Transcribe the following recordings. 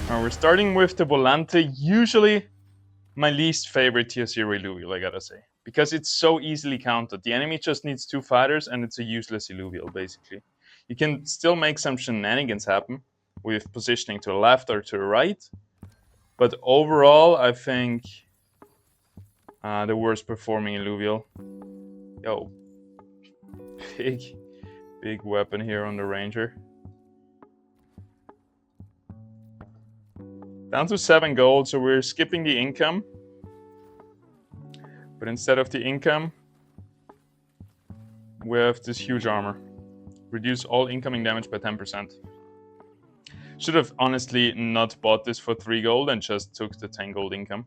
We're starting with the Volante, usually my least favorite tier 0 Illuvial, I gotta say. Because it's so easily countered. The enemy just needs 2 fighters and it's a useless Illuvial, basically. You can still make some shenanigans happen with positioning to the left or to the right. But overall, I think the worst performing Illuvial. Yo. Big weapon here on the Ranger. Down to 7 gold, so we're skipping the income. But instead of the income, we have this huge armor. Reduce all incoming damage by 10%. Should have honestly not bought this for 3 gold and just took the 10 gold income.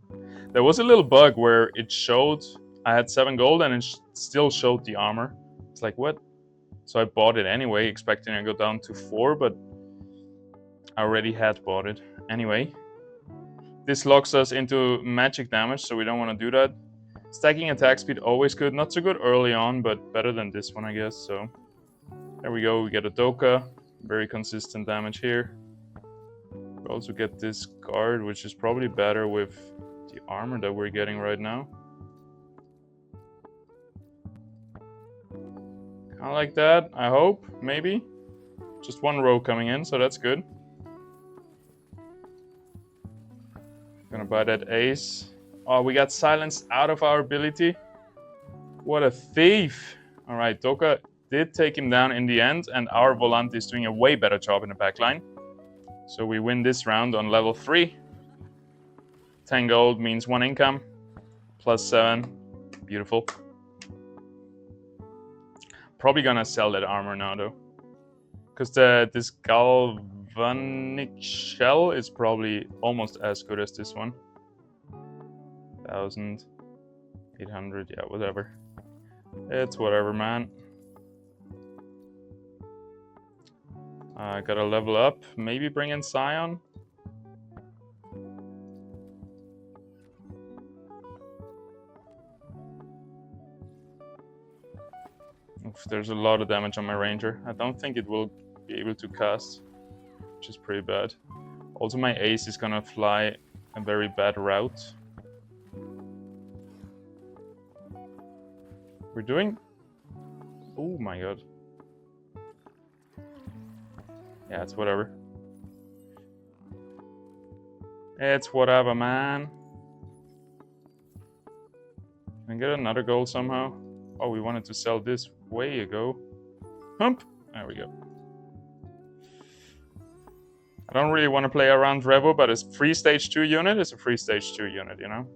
There was a little bug where it showed I had 7 gold and it still showed the armor. It's like, what? So I bought it anyway, expecting to go down to 4, but I already had bought it. Anyway, this locks us into magic damage, so we don't want to do that. Stacking attack speed, always good. Not so good early on, but better than this one, I guess. So there we go, we get a Doka. Very consistent damage here. We also get this guard, which is probably better with the armor that we're getting right now. Kind of like that, I hope, maybe. Just 1 row coming in, so that's good. Gonna buy that ace. Oh, we got silenced out of our ability. What a thief. All right, Doka did take him down in the end, and our Volante is doing a way better job in the backline. So we win this round on level 3. 10 gold means 1 income. Plus 7. Beautiful. Probably gonna sell that armor now, though. Because this galvanic shell is probably almost as good as this one. 1,000, 800, yeah, whatever. It's whatever, man. Gotta level up. Maybe bring in Scion. Oof, there's a lot of damage on my Ranger. I don't think it will be able to cast, which is pretty bad. Also, my ace is gonna fly a very bad route. We're doing... Oh my god. Yeah, it's whatever. It's whatever, man. Can I get another gold somehow? Oh, we wanted to sell this way ago. Hump! There we go. I don't really want to play around Revo, but a free stage 2 unit is a free stage 2 unit, you know?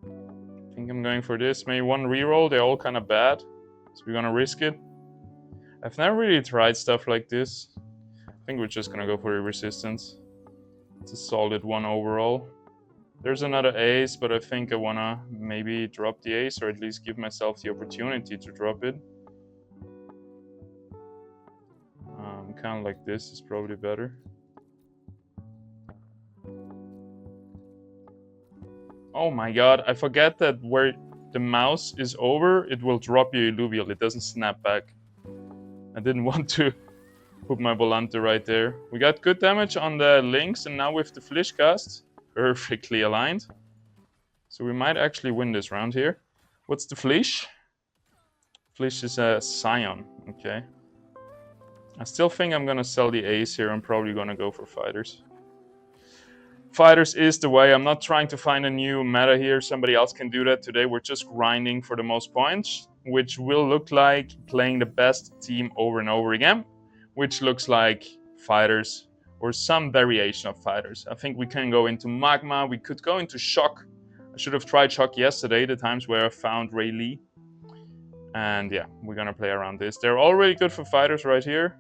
I think I'm going for this. Maybe 1 reroll. They're all kind of bad, so we're gonna risk it. I've never really tried stuff like this. I think we're just gonna go for a resistance. It's a solid 1 overall. There's another ace, but I think I wanna maybe drop the ace, or at least give myself the opportunity to drop it. Kind of like this is probably better. Oh my god, I forget that where the mouse is over, it will drop your Illuvial. It doesn't snap back. I didn't want to put my Volante right there. We got good damage on the links, and now with the Flish cast, perfectly aligned. So we might actually win this round here. What's the Flish? Flish is a Scion, okay. I still think I'm gonna sell the ace here. I'm probably gonna go for fighters. Fighters is the way. I'm not trying to find a new meta here. Somebody else can do that. Today we're just grinding for the most points, which will look like playing the best team over and over again, which looks like fighters or some variation of fighters. I think we can go into Magma. We could go into Shock. I should have tried Shock yesterday, the times where I found Ray Lee. And yeah, we're gonna play around this. They're already good for fighters right here.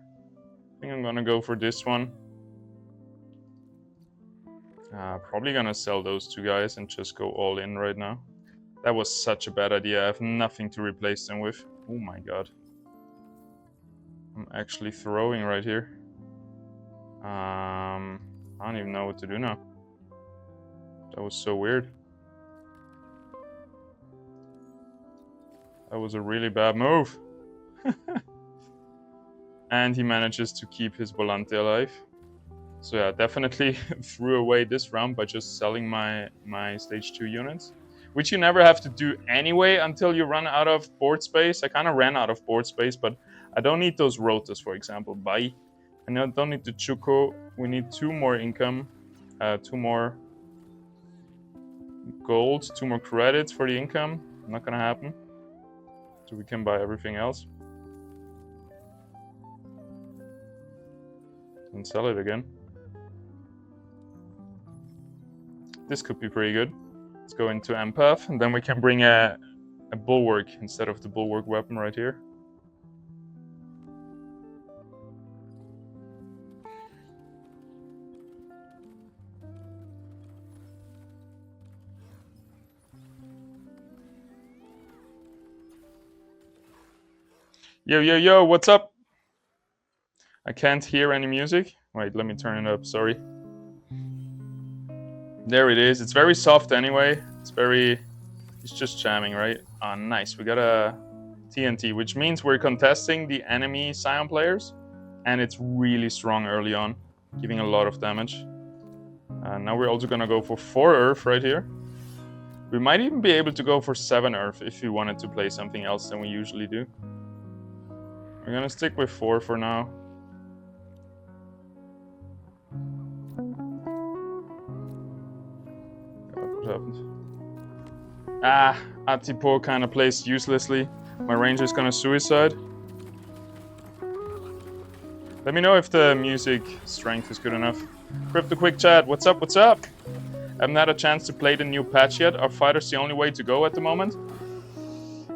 I think I'm gonna go for this one. Probably gonna sell those 2 guys and just go all in right now. That was such a bad idea. I have nothing to replace them with. Oh my god. I'm actually throwing right here. I don't even know what to do now. That was so weird. That was a really bad move. And he manages to keep his Volante alive. So yeah, definitely threw away this round by just selling my stage 2 units. Which you never have to do anyway until you run out of board space. I kind of ran out of board space, but I don't need those rotas, for example. Bye. And I don't need the Chuko. We need 2 more income, 2 more gold, 2 more credits for the income. Not gonna happen. So we can buy everything else. And sell it again. This could be pretty good. Let's go into Empath, and then we can bring a Bulwark instead of the Bulwark weapon right here. Yo, yo, yo, what's up? I can't hear any music. Wait, let me turn it up, sorry. There it is. It's very soft anyway. It's just jamming, right? Ah, nice. We got a TNT, which means we're contesting the enemy Scion players. And it's really strong early on, giving a lot of damage. Now we're also gonna go for 4 Earth right here. We might even be able to go for 7 Earth if we wanted to play something else than we usually do. We're gonna stick with 4 for now. What happened? Ah, Atipo kind of plays uselessly. My ranger's gonna suicide. Let me know if the music strength is good enough. Crypto Quick Chat, what's up, what's up? I haven't had a chance to play the new patch yet. Are fighters the only way to go at the moment?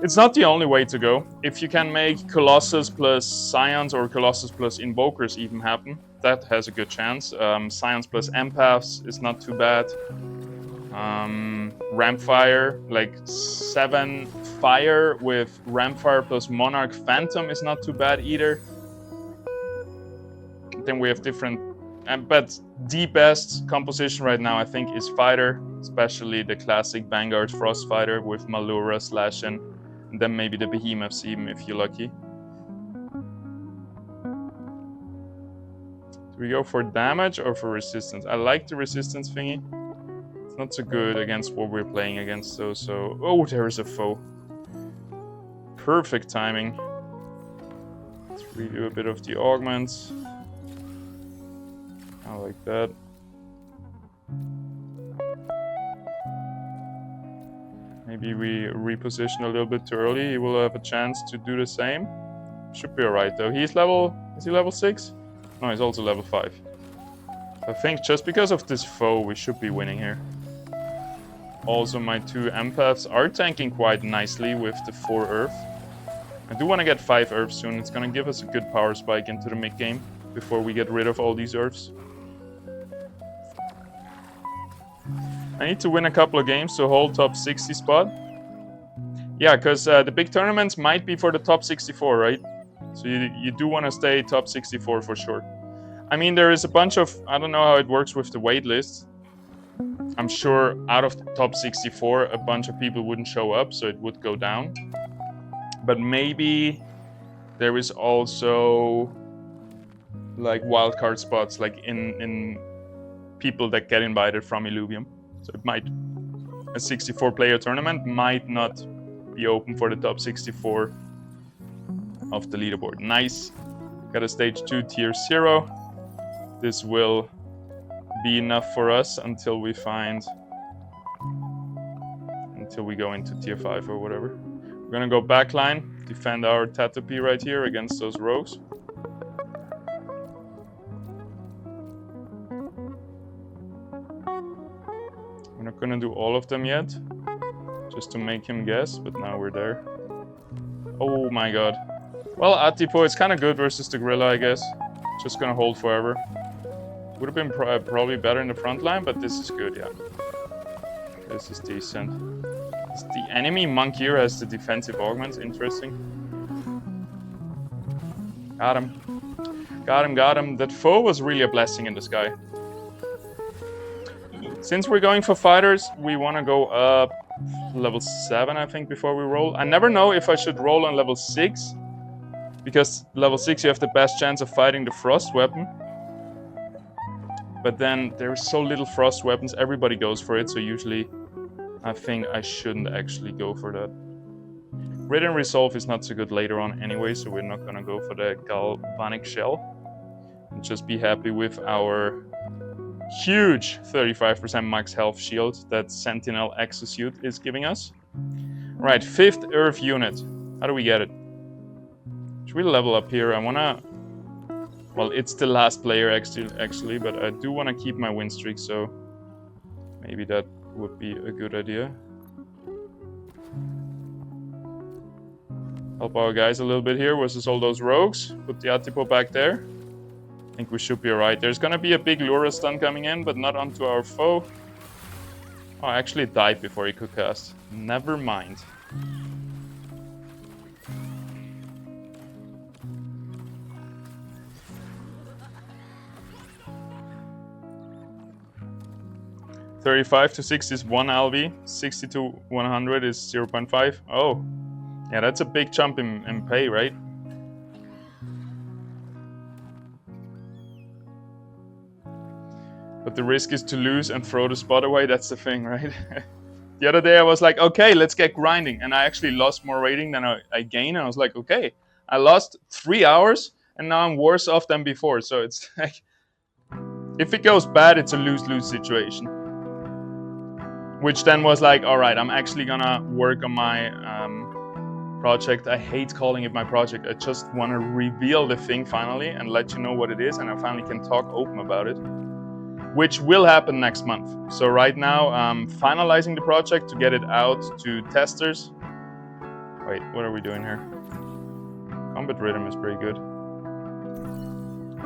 It's not the only way to go. If you can make Colossus plus Scions or Colossus plus Invokers even happen, that has a good chance. Scions plus Empaths is not too bad. Rampfire, like 7 fire with Rampfire plus Monarch Phantom is not too bad either. Then we have different, but the best composition right now I think is Fighter, especially the classic Vanguard Frost Fighter with Malura, Slashin, and then maybe the Behemoths even if you're lucky. Do we go for damage or for resistance? I like the resistance thingy. It's not so good against what we're playing against though, so... Oh, there is a foe. Perfect timing. Let's redo a bit of the augments. I like that. Maybe we reposition a little bit too early. He will have a chance to do the same. Should be alright though. Is he level 6? No, he's also level 5. I think just because of this foe, we should be winning here. Also, my 2 empaths are tanking quite nicely with the 4 Earth. I do want to get 5 Earths soon. It's going to give us a good power spike into the mid game before we get rid of all these Earths. I need to win a couple of games to hold top 60 spot. Yeah, because the big tournaments might be for the top 64, right? So you do want to stay top 64 for sure. I mean, there is a bunch of... I don't know how it works with the wait list. I'm sure out of the top 64, a bunch of people wouldn't show up, so it would go down. But maybe there is also like wildcard spots, like in people that get invited from Illuvium. So it might... A 64-player tournament might not be open for the top 64 of the leaderboard. Nice. Got a stage 2 tier 0. This will be enough for us until we go into tier 5 or whatever. We're gonna go backline, defend our Tatapi right here against those rogues. We're not gonna do all of them yet, just to make him guess, but now we're there. Oh my god. Well, Atipo is kind of good versus the Gorilla, I guess. Just gonna hold forever. Would have been probably better in the front line, but this is good, yeah. This is decent. The enemy monk here has the defensive augments, interesting. Got him. Got him, got him. That foe was really a blessing in the sky. Since we're going for fighters, we want to go up level 7, I think, before we roll. I never know if I should roll on level 6 Because level 6 you have the best chance of fighting the frost weapon. But then there's so little frost weapons, everybody goes for it, so usually I think I shouldn't actually go for that. Grid and Resolve is not so good later on anyway, so we're not gonna go for the Galvanic Shell. And just be happy with our huge 35% max health shield that Sentinel Exosuit is giving us. Right, 5th Earth unit. How do we get it? Should we level up here? I wanna... Well, it's the last player actually, but I do wanna keep my win streak, so maybe that would be a good idea. Help our guys a little bit here versus all those rogues. Put the Atipo back there. I think we should be alright. There's gonna be a big Lura stun coming in, but not onto our foe. Oh, I actually died before he could cast. Never mind. $35 to 60 is 1 LV. 60 to 100 is 0.5. Oh. Yeah, that's a big jump in pay, right? But the risk is to lose and throw the spot away, that's the thing, right? The other day I was like, okay, let's get grinding. And I actually lost more rating than I gained. And I was like, okay, I lost 3 hours and now I'm worse off than before. So it's like, if it goes bad, it's a lose-lose situation. Which then was like, all right, I'm actually gonna work on my project. I hate calling it my project. I just want to reveal the thing finally and let you know what it is, and I finally can talk open about it, which will happen next month. So right now I'm finalizing the project to get it out to testers. Wait, what are we doing here? Combat rhythm is pretty good.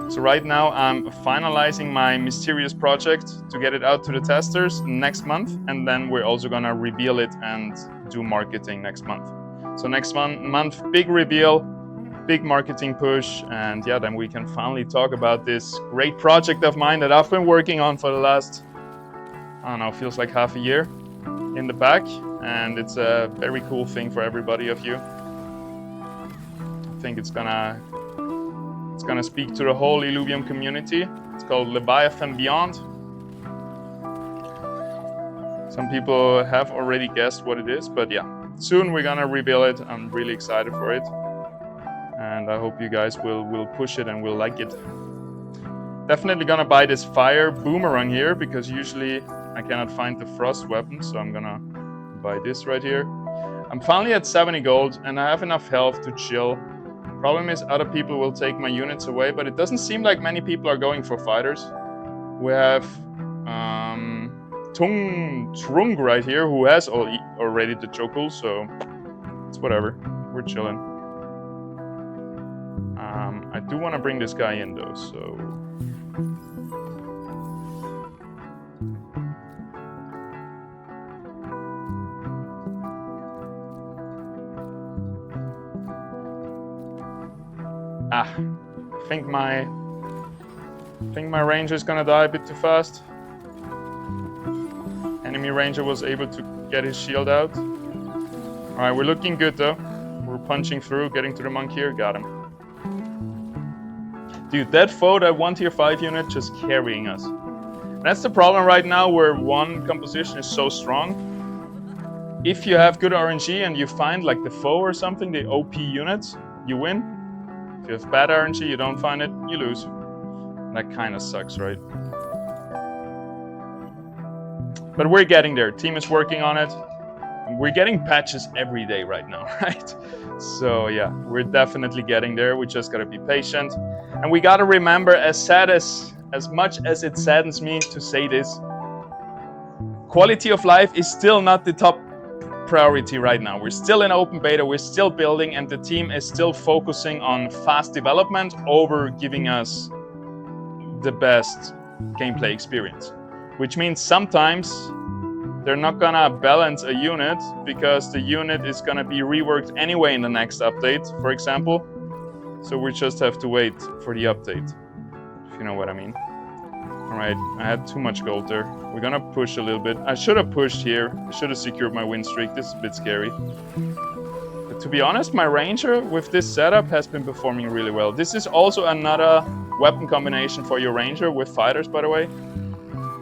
So right now I'm finalizing my mysterious project to get it out to the testers next month, and then we're also gonna reveal it and do marketing next month. So next month, big reveal, big marketing push, and yeah, then we can finally talk about this great project of mine that I've been working on for the last, I don't know, feels like half a year in the back, and it's a very cool thing for everybody of you. I think it's gonna speak to the whole Illuvium community. It's called Leviathan Beyond. Some people have already guessed what it is, but yeah. Soon we're gonna reveal it. I'm really excited for it. And I hope you guys will push it and will like it. Definitely gonna buy this fire boomerang here, because usually I cannot find the frost weapon, so I'm gonna buy this right here. I'm finally at 70 gold and I have enough health to chill. Problem is other people will take my units away, but it doesn't seem like many people are going for fighters. We have Trung right here, who has already the Chokul, so it's whatever. We're chilling. I do want to bring this guy in though, so... I think my ranger is gonna die a bit too fast. Enemy ranger was able to get his shield out. Alright, we're looking good though. We're punching through, getting to the monk here, got him. Dude, that foe, that 1 tier 5 unit just carrying us. That's the problem right now, where one composition is so strong. If you have good RNG and you find like the foe or something, the OP units, you win. If you have bad RNG, you don't find it, you lose. That kind of sucks, right? But we're getting there. Team is working on it. We're getting patches every day right now, right? So yeah, we're definitely getting there. We just gotta be patient. And we gotta remember, as much as it saddens me to say this, quality of life is still not the top priority right now. We're still in open beta, we're still building, and the team is still focusing on fast development over giving us the best gameplay experience. Which means sometimes they're not gonna balance a unit because the unit is gonna be reworked anyway in the next update, for example. So we just have to wait for the update, if you know what I mean. Alright, I had too much gold there. We're gonna push a little bit. I should have pushed here. I should have secured my win streak. This is a bit scary. The to be honest, my Ranger with this setup has been performing really well. This is also another weapon combination for your Ranger with fighters, by the way,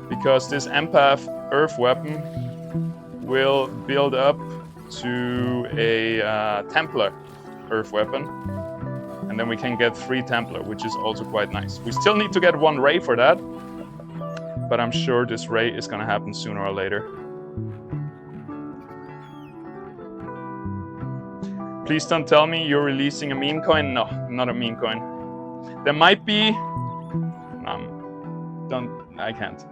because this Empath Earth weapon will build up to a Templar Earth weapon, and then we can get 3 Templar, which is also quite nice. We still need to get 1 Ray for that, but I'm sure this Ray is gonna happen sooner or later. Please don't tell me you're releasing a meme coin. No, not a meme coin. There might be. I can't.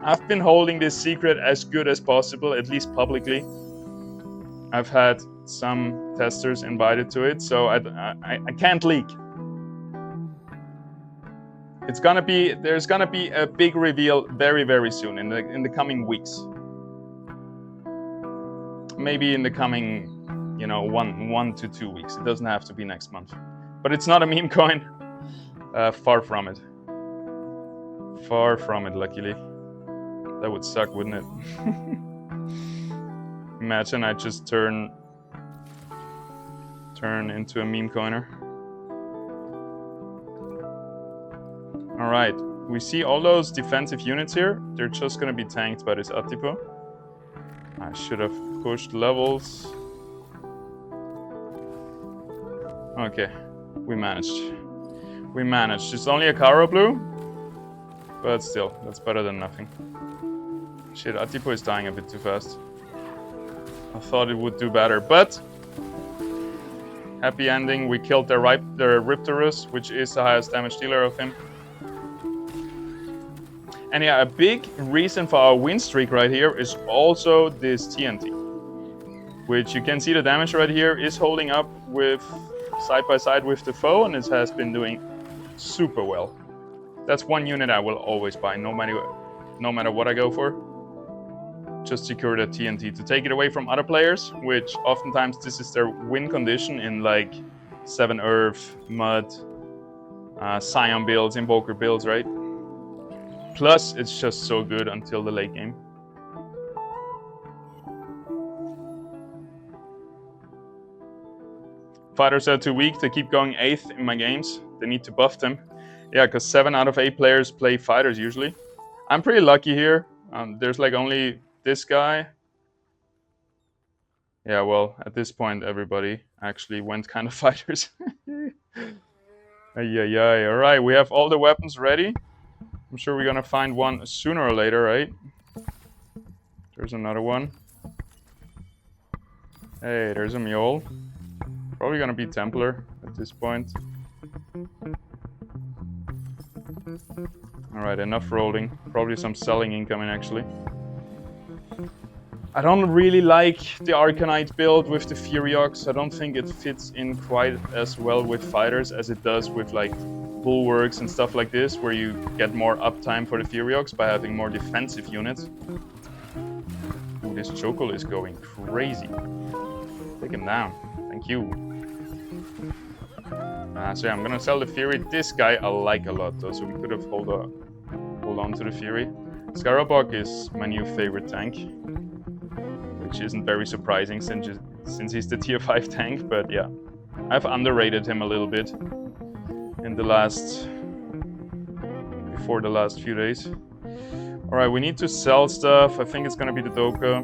I've been holding this secret as good as possible, at least publicly. I've had some testers invited to it, so I can't leak. There's gonna be a big reveal very, very soon in the coming weeks. Maybe in the coming, 1 to 2 weeks. It doesn't have to be next month. But it's not a meme coin. Far from it. Far from it, luckily. That would suck, wouldn't it? Imagine I just turn into a meme coiner. All right, we see all those defensive units here. They're just gonna be tanked by this Atipo. I should have pushed levels. Okay, we managed. It's only a Karo blue, but still, that's better than nothing. Shit, Atipo is dying a bit too fast. I thought it would do better, but happy ending. We killed the Riptorus, which is the highest damage dealer of him. And yeah, a big reason for our win streak right here is also this TNT, which you can see the damage right here is holding up with side by side with the foe, and it has been doing super well. That's 1 unit I will always buy, no matter what I go for. Just secure the TNT to take it away from other players, which oftentimes this is their win condition in like 7 Earth, Mud, Scion builds, Invoker builds, right? Plus, it's just so good until the late game. Fighters are too weak to keep going 8th in my games. They need to buff them. Yeah, because 7 out of 8 players play fighters usually. I'm pretty lucky here. There's like only this guy. Yeah, well, at this point, everybody actually went kind of fighters. Ay. All right, we have all the weapons ready. I'm sure we're gonna find one sooner or later, right? There's another one. Hey, there's a mule. Probably gonna be Templar at this point. Alright, enough rolling. Probably some selling incoming actually. I don't really like the Arcanite build with the Furiox. I don't think it fits in quite as well with fighters as it does with like bulwarks and stuff like this, where you get more uptime for the Furiox by having more defensive units. Ooh, this Chokel is going crazy. Take him down. Thank you. So yeah, I'm gonna sell the Fury. This guy I like a lot though, so we could have hold on to the Fury. Scarabog is my new favorite tank, which isn't very surprising since he's the tier 5 tank, but yeah. I've underrated him a little bit in before the last few days. Alright, we need to sell stuff. I think it's gonna be the Doka.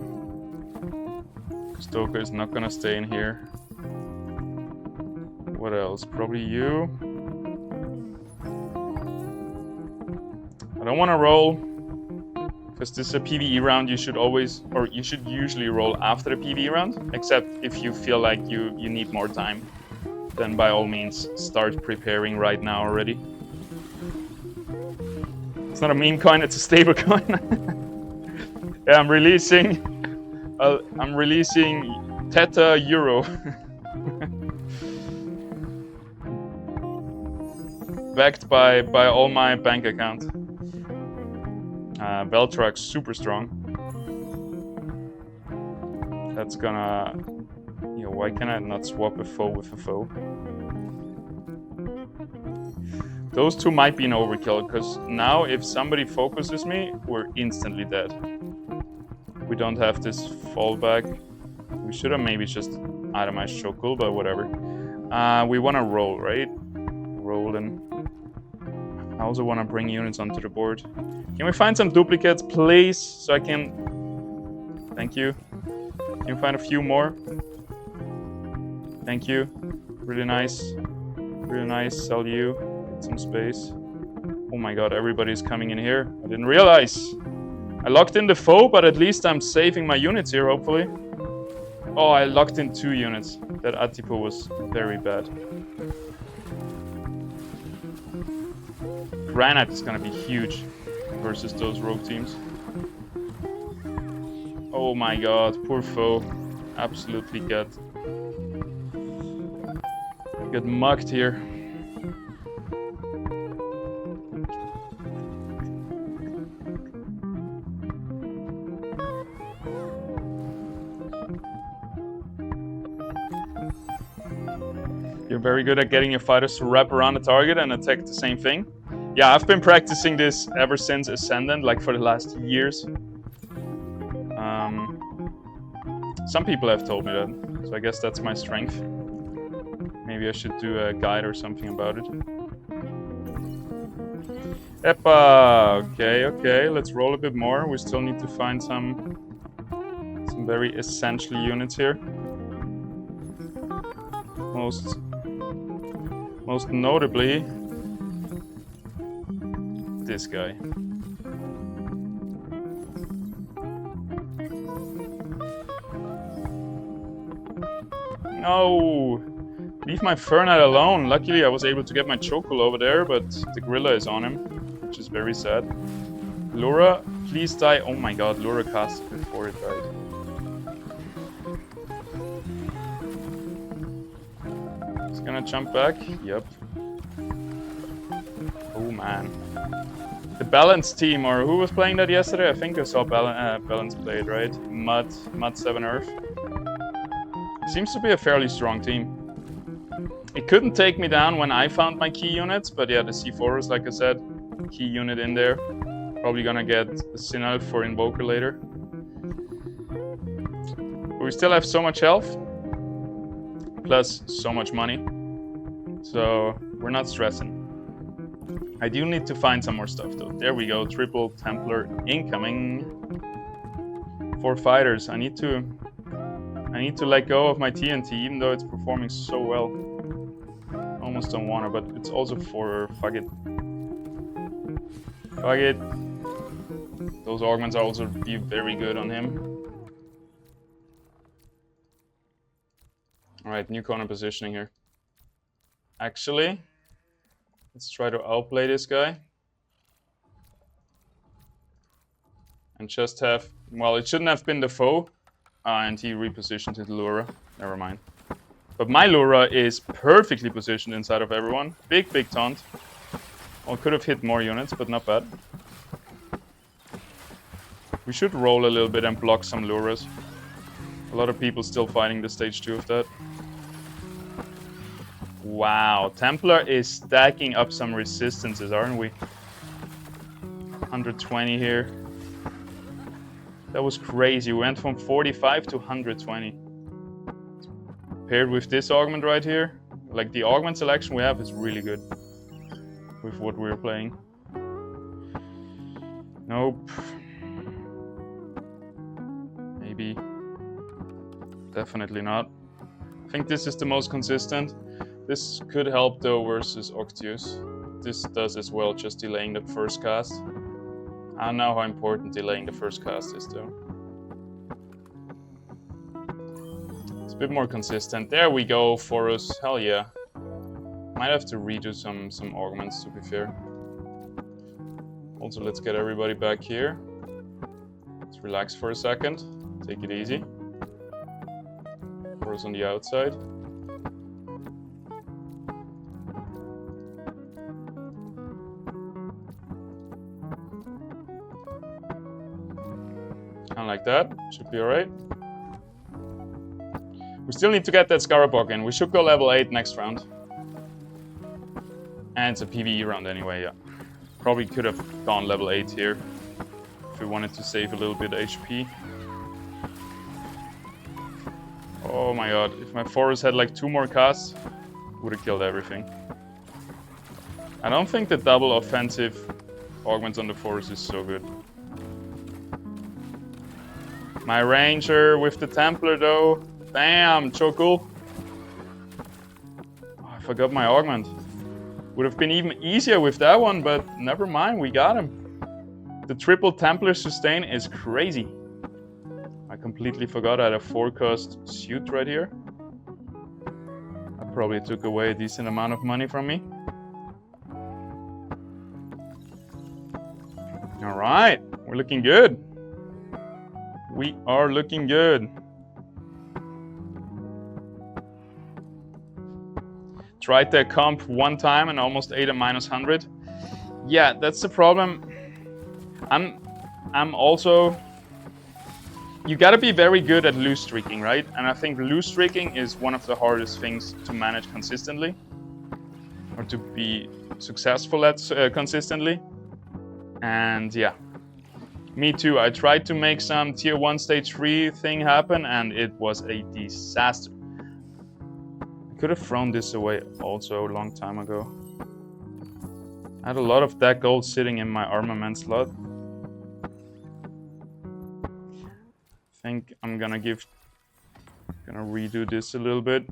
Because Doka is not gonna stay in here. What else? Probably you. I don't want to roll, because this is a PvE round. You should usually roll after the PvE round, except if you feel like you need more time, then by all means start preparing right now already. It's not a meme coin, it's a stable coin. Yeah, I'm releasing Theta Euro. Backed by all my bank account. Veltruck's super strong. That's gonna... why can I not swap a foe with a foe? Those two might be an overkill, because now if somebody focuses me, we're instantly dead. We don't have this fallback. We should have maybe just itemized chokehold, but whatever. We want to roll, right? Rolling. I also want to bring units onto the board. Can we find some duplicates, please? So I can... Thank you. Can we find a few more? Thank you. Really nice. Really nice. Sell you. Get some space. Oh my god, everybody's coming in here. I didn't realize. I locked in the foe, but at least I'm saving my units here, hopefully. Oh, I locked in 2 units. That Atipo was very bad. Granite is gonna be huge versus those rogue teams. Oh my god, poor foe. Absolutely got mugged here. You're very good at getting your fighters to wrap around the target and attack the same thing. Yeah, I've been practicing this ever since Ascendant, like for the last years. Some people have told me that, so I guess that's my strength. Maybe I should do a guide or something about it. Epa! Okay, let's roll a bit more. We still need to find some very essential units here. Most notably, this guy. No! Leave my Fernite alone. Luckily, I was able to get my chokehold over there, but the gorilla is on him, which is very sad. Laura, please die. Oh my god, Laura cast it before it died. It's gonna jump back. Yep. Oh man. The Balance team, or who was playing that yesterday? I think I saw Balance played, right? Mud 7 Earth. Seems to be a fairly strong team. It couldn't take me down when I found my key units, but yeah, the C4 is, like I said, key unit in there. Probably gonna get a Synalph for Invoker later. But we still have so much health, plus so much money, so we're not stressing. I do need to find some more stuff though. There we go, triple Templar incoming. 4 fighters. I need to let go of my TNT, even though it's performing so well. Almost don't want to, but it's also for fuck it. Fuck it. Those augments are also be very good on him. Alright, new corner positioning here. Actually, let's try to outplay this guy. And just have, well, it shouldn't have been the foe. And he repositioned his Lura. Never mind. But my Lura is perfectly positioned inside of everyone. Big taunt. Well, could have hit more units, but not bad. We should roll a little bit and block some Luras. A lot of people still fighting the stage 2 of that. Wow, Templar is stacking up some resistances, aren't we? 120 here. That was crazy. We went from 45 to 120. Paired with this augment right here, like the augment selection we have is really good with what we're playing. Nope. Maybe. Definitely not. I think this is the most consistent. This could help though versus Octius. This does as well, just delaying the first cast. I don't know how important delaying the first cast is though. It's a bit more consistent. There we go, Forus. Hell yeah. Might have to redo some augments to be fair. Also, let's get everybody back here. Let's relax for a second. Take it easy. Forus on the outside. Kind of like that. Should be alright. We still need to get that Scarabog in. We should go level 8 next round. And it's a PvE round anyway, yeah. Probably could have gone level 8 here if we wanted to save a little bit HP. Oh my god, if my forest had like 2 more casts, would have killed everything. I don't think the double offensive augments on the forest is so good. My ranger with the Templar though. Damn, so cool. Oh, I forgot my augment. Would have been even easier with that one, but never mind, we got him. The triple Templar sustain is crazy. I completely forgot I had a 4-cost suit right here. That probably took away a decent amount of money from me. Alright, we're looking good. We are looking good. Tried the comp one time and almost ate a -100. Yeah, that's the problem. I'm also... You gotta be very good at loose streaking, right? And I think loose streaking is one of the hardest things to manage consistently. Or to be successful at consistently. And yeah. Me too, I tried to make some tier 1 stage 3 thing happen and it was a disaster. I could have thrown this away also a long time ago. I had a lot of that gold sitting in my armament slot. I think I'm gonna redo this a little bit.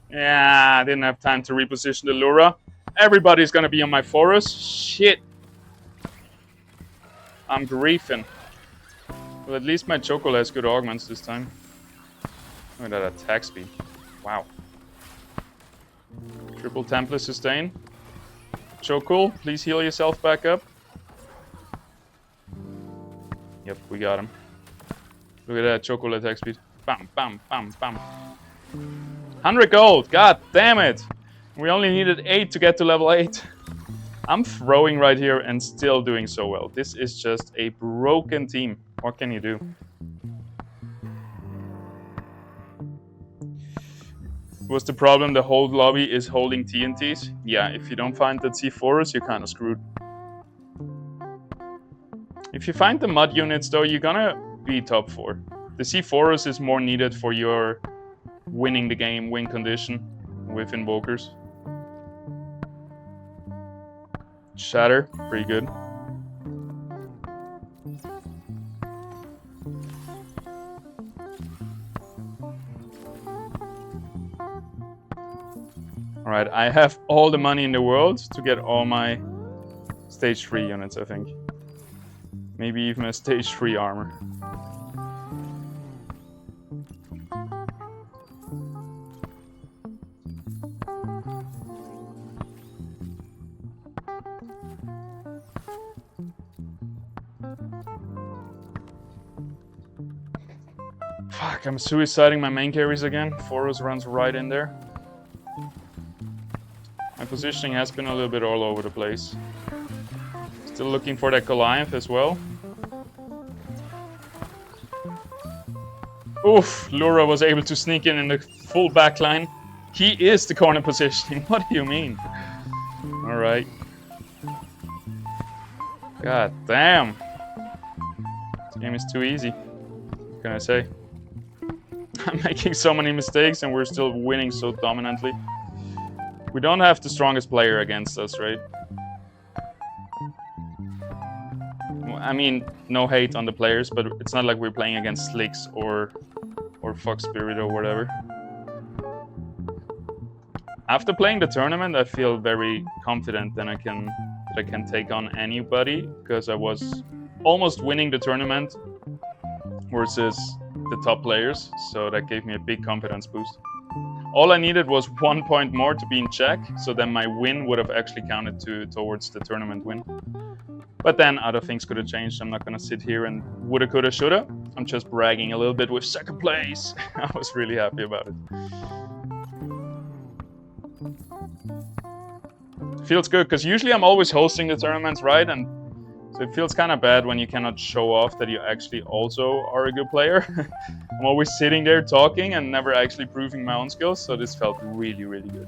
Yeah, I didn't have time to reposition the Lura. Everybody's gonna be on my forest. Shit. I'm griefing. Well, at least my Chocola has good augments this time. Look at that attack speed. Wow. Triple Templar sustain. Chocola, please heal yourself back up. Yep, we got him. Look at that Chocola attack speed. Bam, bam, bam, bam. 100 gold, god damn it! We only needed 8 to get to level 8. I'm throwing right here and still doing so well. This is just a broken team. What can you do? What's the problem? The whole lobby is holding TNTs? Yeah, if you don't find the C4s, you're kind of screwed. If you find the mud units though, you're gonna be top 4. The C4s is more needed for your winning the game win condition with invokers. Shatter, pretty good. Alright, I have all the money in the world to get all my stage 3 units, I think. Maybe even a stage 3 armor. Fuck, I'm suiciding my main carries again. Foros runs right in there. My positioning has been a little bit all over the place. Still looking for that Goliath as well. Oof, Lura was able to sneak in the full backline. He is the corner positioning. What do you mean? Alright. God damn. This game is too easy. What can I say? I'm making so many mistakes and we're still winning so dominantly. We don't have the strongest player against us, right? I mean, no hate on the players, but it's not like we're playing against Slicks or Fox Spirit or whatever. After playing the tournament, I feel very confident that I can take on anybody, because I was almost winning the tournament versus the top players, so that gave me a big confidence boost. All I needed was 1 point more to be in check, so then my win would have actually counted towards the tournament win. But then other things could have changed. I'm not gonna sit here and woulda, coulda, shoulda. I'm just bragging a little bit with second place. I was really happy about it. feels good, because usually I'm always hosting the tournaments, right? And so it feels kind of bad when you cannot show off that you actually also are a good player. I'm always sitting there talking and never actually proving my own skills, so this felt really, really good.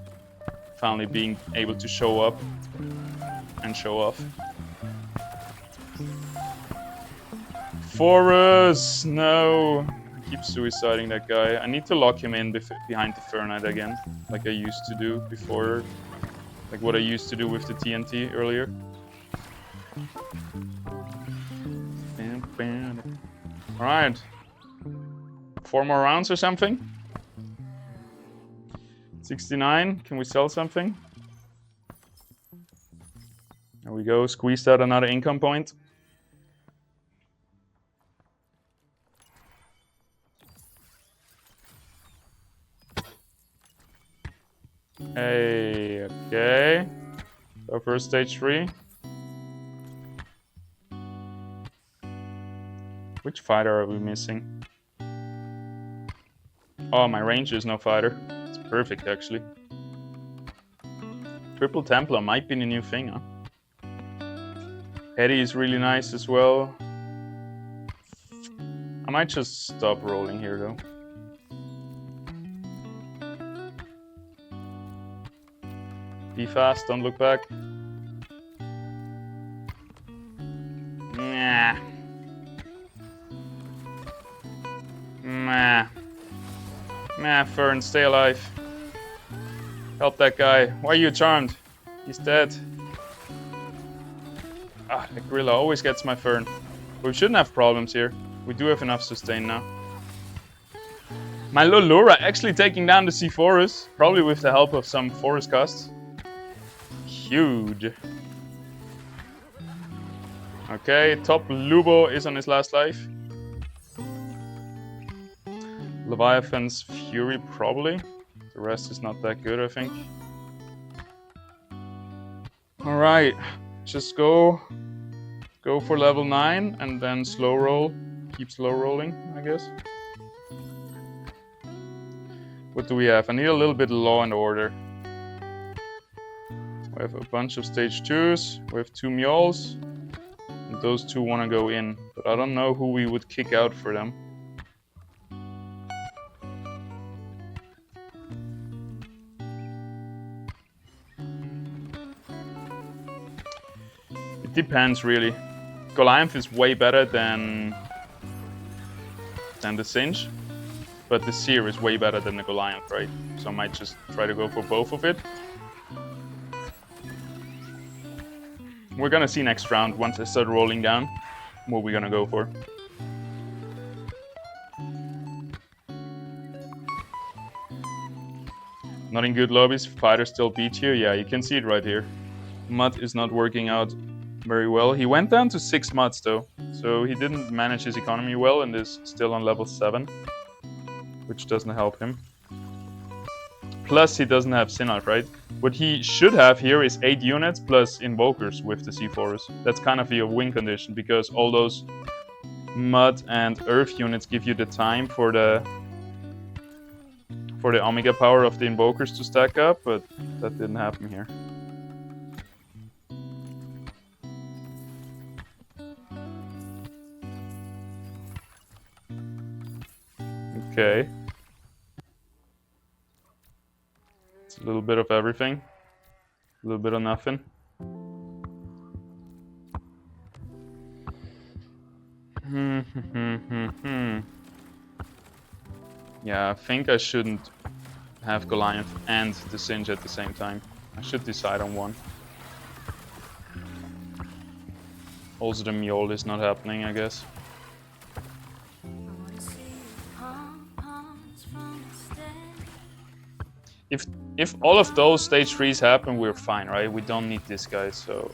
Finally being able to show up and show off. Forest! No! I keep suiciding that guy. I need to lock him in behind the Fernite again, like I used to do before. Like what I used to do with the TNT earlier. Alright. 4 more rounds or something? 69. Can we sell something? There we go. Squeezed out another income point. Hey, okay. So first stage 3. Which fighter are we missing? Oh, my ranger is no fighter. It's perfect, actually. Triple Templar might be the new thing, huh? Eddie is really nice as well. I might just stop rolling here, though. Be fast, don't look back. Nah. Nah. Nah, Fern, stay alive. Help that guy. Why are you charmed? He's dead. Ah, the gorilla always gets my Fern. We shouldn't have problems here. We do have enough sustain now. My Lolura actually taking down the Sea Forest, probably with the help of some forest casts. Huge. Okay, top Lubo is on his last life. Leviathan's Fury, probably. The rest is not that good, I think. Alright, just go for level 9 and then slow roll. Keep slow rolling, I guess. What do we have? I need a little bit of law and order. We have a bunch of stage 2s. We have 2 mules. And those 2 want to go in. But I don't know who we would kick out for them. It depends, really. Goliath is way better than the Singe. But the Seer is way better than the Goliath, right? So I might just try to go for both of it. We're gonna see next round, once I start rolling down, what we're gonna go for. Not in good lobbies, fighters still beat you. Yeah, you can see it right here. Mud is not working out very well. He went down to 6 muds though, so he didn't manage his economy well and is still on level 7, which doesn't help him. Plus he doesn't have Synarch, right? What he should have here is 8 units plus Invokers with the Sea Forest. That's kind of a win condition, because all those Mud and Earth units give you the time for the Omega power of the Invokers to stack up, but that didn't happen here. Okay. It's a little bit of everything. A little bit of nothing. Yeah, I think I shouldn't have Goliath and the Singe at the same time. I should decide on one. Also the Mule is not happening, I guess. If all of those stage 3s happen, we're fine, right? We don't need this guy, so...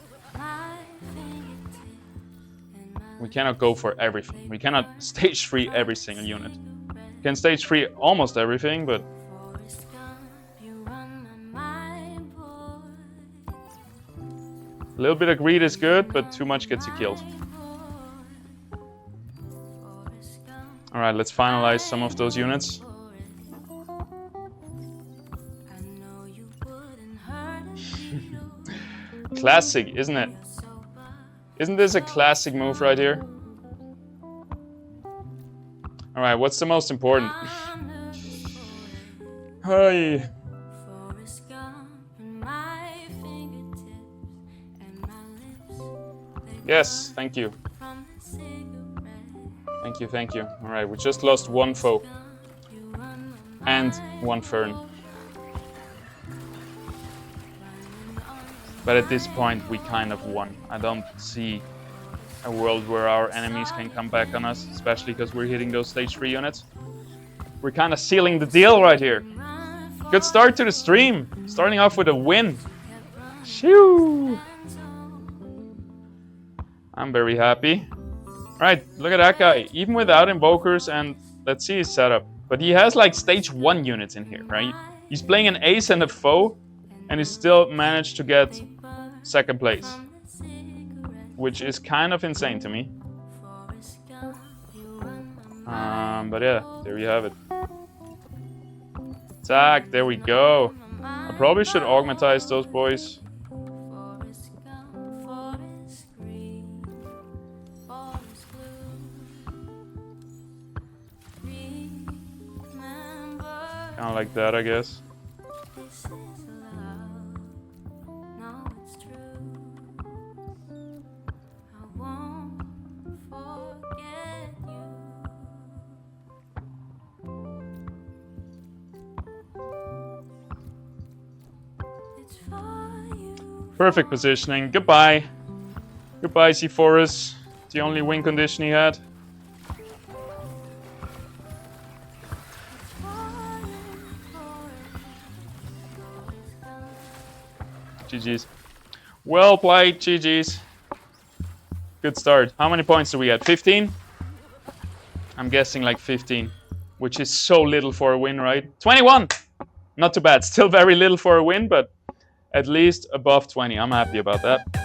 We cannot go for everything. We cannot stage 3 every single unit. We can stage 3 almost everything, but... A little bit of greed is good, but too much gets you killed. Alright, let's finalize some of those units. classic, isn't it? Isn't this a classic move right here? Alright, what's the most important? Hi. Yes, thank you. Thank you, thank you. Alright, we just lost one foe. And one fern. But at this point, we kind of won. I don't see a world where our enemies can come back on us, especially because we're hitting those stage 3 units. We're kind of sealing the deal right here. Good start to the stream. Starting off with a win. Shoo! I'm very happy. Right, look at that guy. Even without invokers, and let's see his setup. But he has like stage 1 units in here, right? He's playing an ace and a foe, and he still managed to get 2nd place. Which is kind of insane to me. But yeah, there you have it. Attack, there we go. I probably should augmentize those boys. Kind of like that, I guess. Perfect positioning. Goodbye. Goodbye, C4us. The only win condition he had. GG's. Well played, GG's. Good start. How many points do we get? 15? I'm guessing like 15, which is so little for a win, right? 21! Not too bad. Still very little for a win, but at least above 20. I'm happy about that.